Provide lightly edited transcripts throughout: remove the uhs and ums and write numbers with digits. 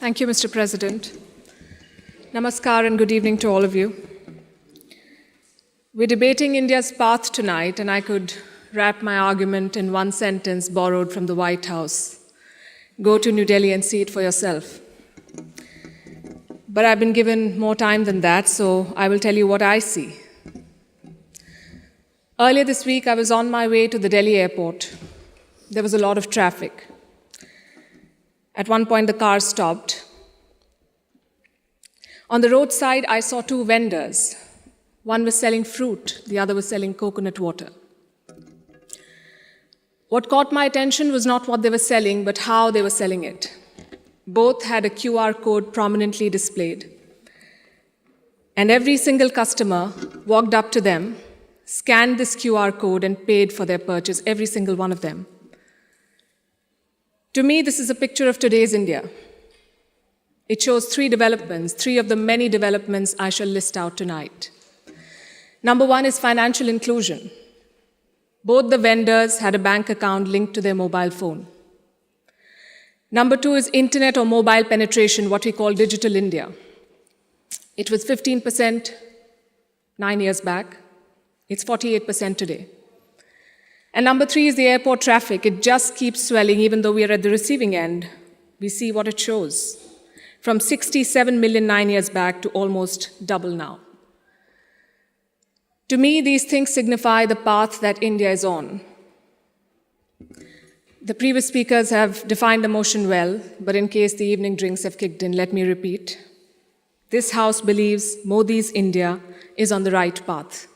Thank you, Mr. President. Namaskar and good evening to all of you. We're debating India's path tonight, and I could wrap my argument in one sentence borrowed from the White House. Go to New Delhi and see it for yourself. But I've been given more time than that, so I will tell you what I see. Earlier this week, I was on my way to the Delhi airport. There was a lot of traffic. At one point, the car stopped. On the roadside, I saw two vendors. One was selling fruit, the other was selling coconut water. What caught my attention was not what they were selling, but how they were selling it. Both had a QR code prominently displayed. And every single customer walked up to them, scanned this QR code, and paid for their purchase, every single one of them. To me, this is a picture of today's India. It shows three developments, three of the many developments I shall list out tonight. Number one is financial inclusion. Both the vendors had a bank account linked to their mobile phone. Number two is internet or mobile penetration, what we call digital India. It was 15% 9 years back. It's 48% today. And number three is the airport traffic. It just keeps swelling, even though we are at the receiving end. We see what it shows. From 67 million 9 years back to almost double now. To me, these things signify the path that India is on. The previous speakers have defined the motion well, but in case the evening drinks have kicked in, let me repeat. This House believes Modi's India is on the right path.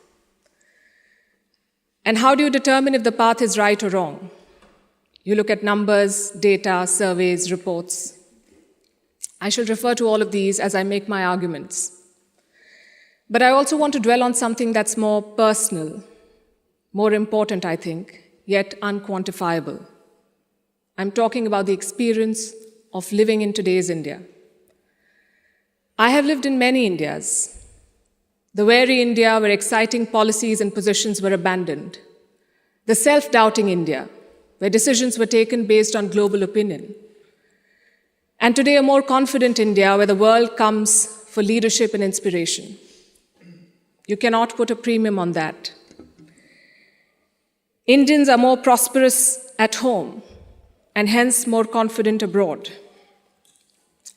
And how do you determine if the path is right or wrong? You look at numbers, data, surveys, reports. I shall refer to all of these as I make my arguments. But I also want to dwell on something that's more personal, more important, I think, yet unquantifiable. I'm talking about the experience of living in today's India. I have lived in many Indias. The wary India where exciting policies and positions were abandoned. The self-doubting India, where decisions were taken based on global opinion. And today a more confident India where the world comes for leadership and inspiration. You cannot put a premium on that. Indians are more prosperous at home and hence more confident abroad.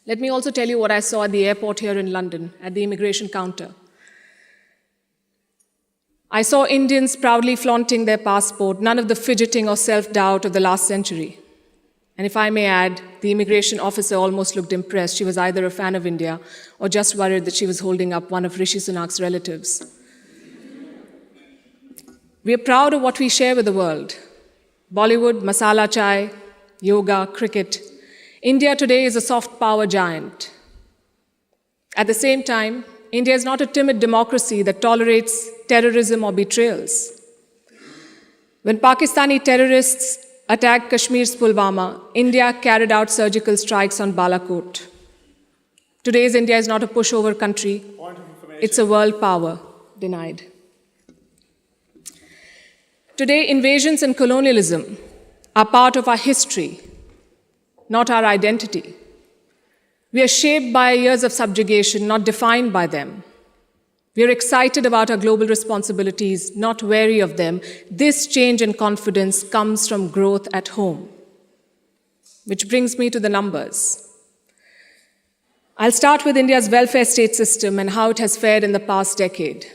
Let me also tell you what I saw at the airport here in London, at the immigration counter. I saw Indians proudly flaunting their passport, none of the fidgeting or self-doubt of the last century. And if I may add, the immigration officer almost looked impressed. She was either a fan of India or just worried that she was holding up one of Rishi Sunak's relatives. We are proud of what we share with the world. Bollywood, masala chai, yoga, cricket. India today is a soft power giant. At the same time, India is not a timid democracy that tolerates terrorism or betrayals. When Pakistani terrorists attacked Kashmir's Pulwama, India carried out surgical strikes on Balakot. Today's India is not a pushover country. It's a world power denied. Today, invasions and colonialism are part of our history, not our identity. We are shaped by years of subjugation, not defined by them. We are excited about our global responsibilities, not wary of them. This change in confidence comes from growth at home. Which brings me to the numbers. I'll start with India's welfare state system and how it has fared in the past decade.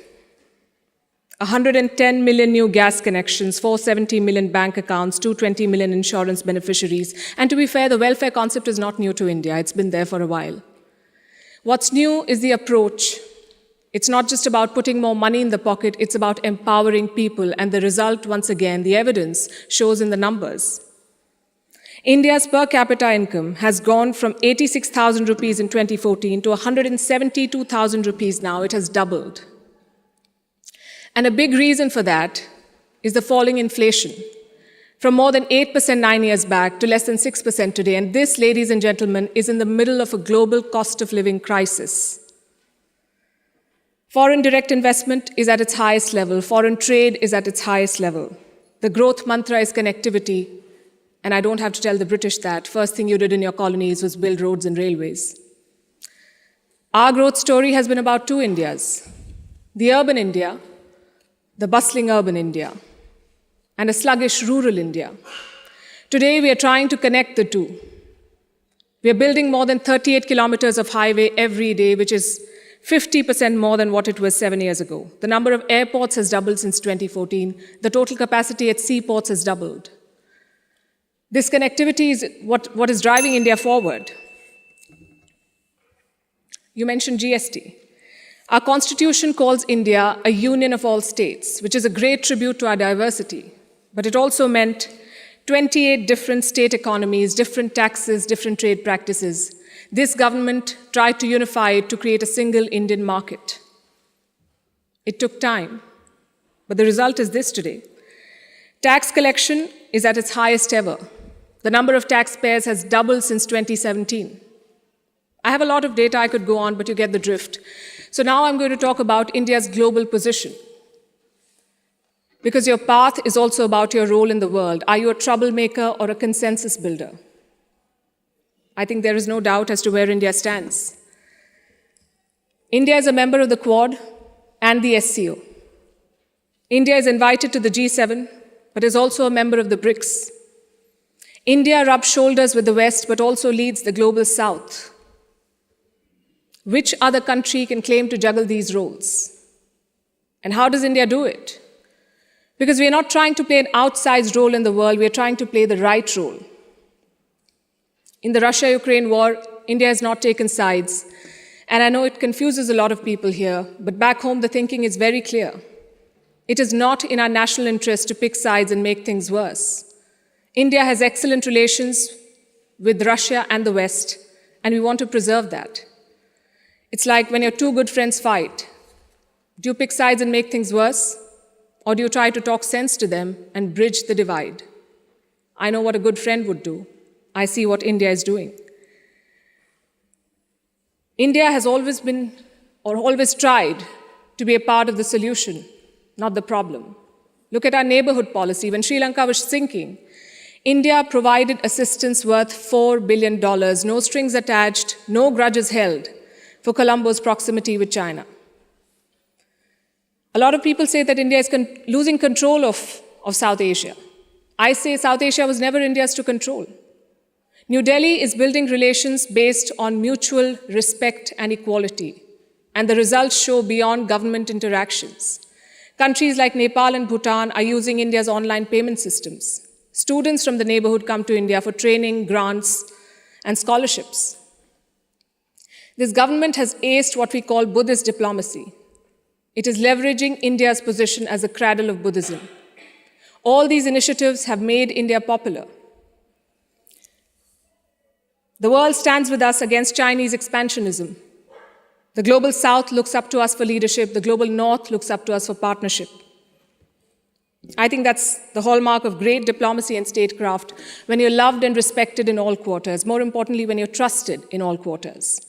110 million new gas connections, 470 million bank accounts, 220 million insurance beneficiaries. And to be fair, the welfare concept is not new to India. It's been there for a while. What's new is the approach. It's not just about putting more money in the pocket, it's about empowering people. And the result, once again, the evidence shows in the numbers. India's per capita income has gone from 86,000 rupees in 2014 to 172,000 rupees now. It has doubled. And a big reason for that is the falling inflation, from more than 8% 9 years back to less than 6% today. And this, ladies and gentlemen, is in the middle of a global cost of living crisis. Foreign direct investment is at its highest level. Foreign trade is at its highest level. The growth mantra is connectivity. And I don't have to tell the British that. First thing you did in your colonies was build roads and railways. Our growth story has been about two Indias: the urban India, the bustling urban India, and a sluggish rural India. Today, we are trying to connect the two. We are building more than 38 kilometers of highway every day, which is 50% more than what it was 7 years ago. The number of airports has doubled since 2014. The total capacity at seaports has doubled. This connectivity is what is driving India forward. You mentioned GST. Our constitution calls India a union of all states, which is a great tribute to our diversity. But it also meant 28 different state economies, different taxes, different trade practices. This government tried to unify it to create a single Indian market. It took time, but the result is this today. Tax collection is at its highest ever. The number of taxpayers has doubled since 2017. I have a lot of data I could go on, but you get the drift. So now I'm going to talk about India's global position. Because your path is also about your role in the world. Are you a troublemaker or a consensus builder? I think there is no doubt as to where India stands. India is a member of the Quad and the SCO. India is invited to the G7, but is also a member of the BRICS. India rubs shoulders with the West, but also leads the global South. Which other country can claim to juggle these roles? And how does India do it? Because we are not trying to play an outsized role in the world, we are trying to play the right role. In the Russia-Ukraine war, India has not taken sides. And I know it confuses a lot of people here, but back home the thinking is very clear. It is not in our national interest to pick sides and make things worse. India has excellent relations with Russia and the West, and we want to preserve that. It's like when your two good friends fight. Do you pick sides and make things worse? Or do you try to talk sense to them and bridge the divide? I know what a good friend would do. I see what India is doing. India has always been, or always tried, to be a part of the solution, not the problem. Look at our neighborhood policy. When Sri Lanka was sinking, India provided assistance worth $4 billion, no strings attached, no grudges held, for Colombo's proximity with China. A lot of people say that India is losing control of South Asia. I say South Asia was never India's to control. New Delhi is building relations based on mutual respect and equality, and the results show beyond government interactions. Countries like Nepal and Bhutan are using India's online payment systems. Students from the neighborhood come to India for training, grants, and scholarships. This government has aced what we call Buddhist diplomacy. It is leveraging India's position as a cradle of Buddhism. All these initiatives have made India popular. The world stands with us against Chinese expansionism. The global South looks up to us for leadership. The global North looks up to us for partnership. I think that's the hallmark of great diplomacy and statecraft, when you're loved and respected in all quarters. More importantly, when you're trusted in all quarters.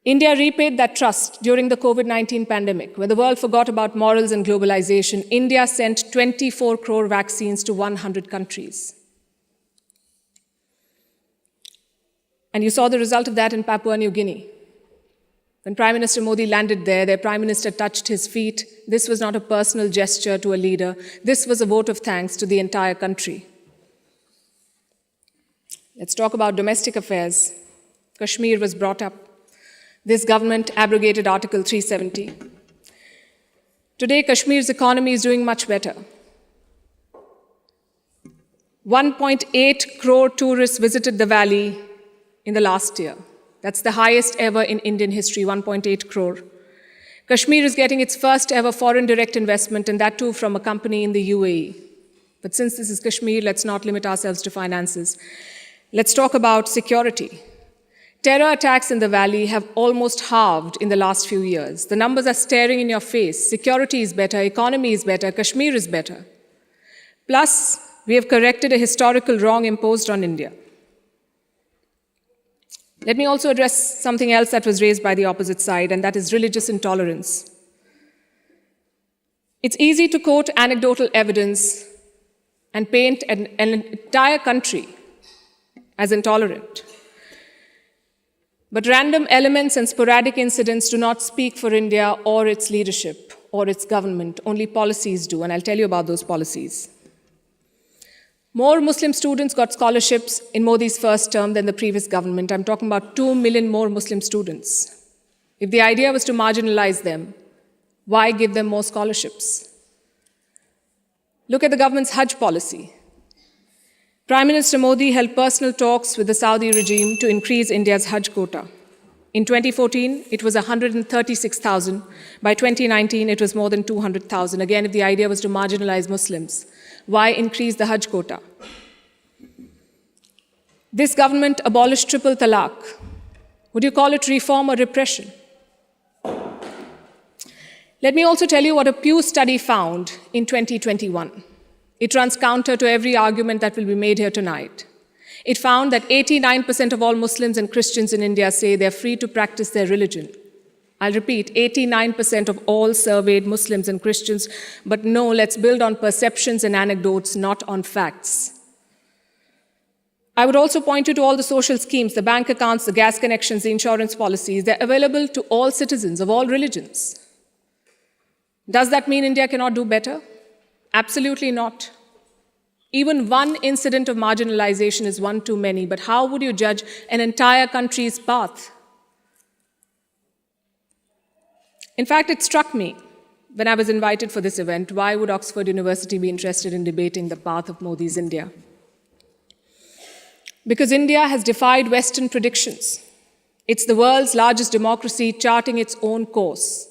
India repaid that trust during the COVID-19 pandemic. When the world forgot about morals and globalization, India sent 24 crore vaccines to 100 countries. And you saw the result of that in Papua New Guinea. When Prime Minister Modi landed there, their Prime Minister touched his feet. This was not a personal gesture to a leader. This was a vote of thanks to the entire country. Let's talk about domestic affairs. Kashmir was brought up. This government abrogated Article 370. Today, Kashmir's economy is doing much better. 1.8 crore tourists visited the valley in the last year. That's the highest ever in Indian history, 1.8 crore. Kashmir is getting its first ever foreign direct investment, and that too from a company in the UAE. But since this is Kashmir, let's not limit ourselves to finances. Let's talk about security. Terror attacks in the valley have almost halved in the last few years. The numbers are staring in your face. Security is better, economy is better, Kashmir is better. Plus, we have corrected a historical wrong imposed on India. Let me also address something else that was raised by the opposite side, and that is religious intolerance. It's easy to quote anecdotal evidence and paint an entire country as intolerant. But random elements and sporadic incidents do not speak for India or its leadership or its government. Only policies do, and I'll tell you about those policies. More Muslim students got scholarships in Modi's first term than the previous government. I'm talking about 2 million more Muslim students. If the idea was to marginalize them, why give them more scholarships? Look at the government's Hajj policy. Prime Minister Modi held personal talks with the Saudi regime to increase India's Hajj quota. In 2014, it was 136,000. By 2019, it was more than 200,000. Again, if the idea was to marginalize Muslims, why increase the Hajj quota? This government abolished triple talaq. Would you call it reform or repression? Let me also tell you what a Pew study found in 2021. It runs counter to every argument that will be made here tonight. It found that 89% of all Muslims and Christians in India say they're free to practice their religion. I'll repeat, 89% of all surveyed Muslims and Christians, but no, let's build on perceptions and anecdotes, not on facts. I would also point you to all the social schemes, the bank accounts, the gas connections, the insurance policies. They're available to all citizens of all religions. Does that mean India cannot do better? Absolutely not. Even one incident of marginalization is one too many, but how would you judge an entire country's path? In fact, it struck me when I was invited for this event, why would Oxford University be interested in debating the path of Modi's India? Because India has defied Western predictions. It's the world's largest democracy charting its own course.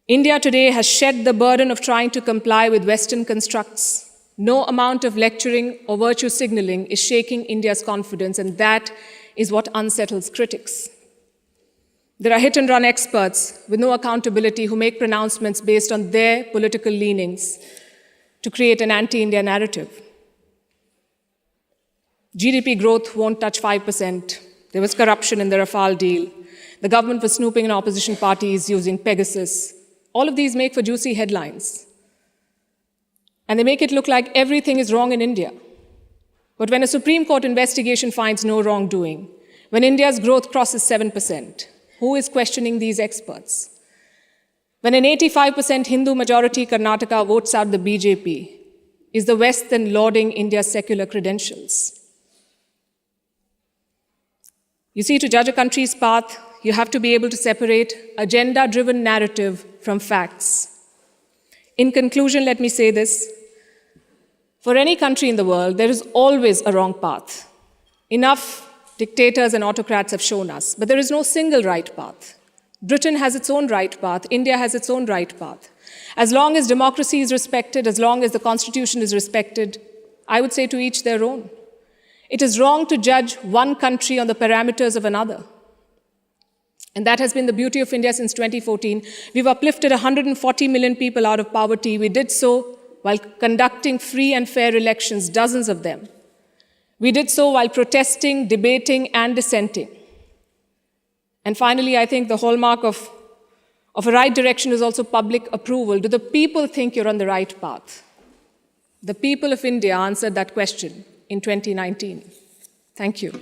India today has shed the burden of trying to comply with Western constructs. No amount of lecturing or virtue signaling is shaking India's confidence, and that is what unsettles critics. There are hit-and-run experts with no accountability who make pronouncements based on their political leanings to create an anti-India narrative. GDP growth won't touch 5%. There was corruption in the Rafale deal. The government was snooping in opposition parties using Pegasus. All of these make for juicy headlines. And they make it look like everything is wrong in India. But when a Supreme Court investigation finds no wrongdoing, when India's growth crosses 7%, who is questioning these experts? When an 85% Hindu majority Karnataka votes out the BJP, is the West then lauding India's secular credentials? You see, to judge a country's path, you have to be able to separate agenda-driven narrative from facts. In conclusion, let me say this. For any country in the world, there is always a wrong path. Enough dictators and autocrats have shown us, but there is no single right path. Britain has its own right path. India has its own right path. As long as democracy is respected, as long as the Constitution is respected, I would say to each their own. It is wrong to judge one country on the parameters of another. And that has been the beauty of India since 2014. We've uplifted 140 million people out of poverty. We did so while conducting free and fair elections, dozens of them. We did so while protesting, debating, and dissenting. And finally, I think the hallmark of a right direction is also public approval. Do the people think you're on the right path? The people of India answered that question in 2019. Thank you.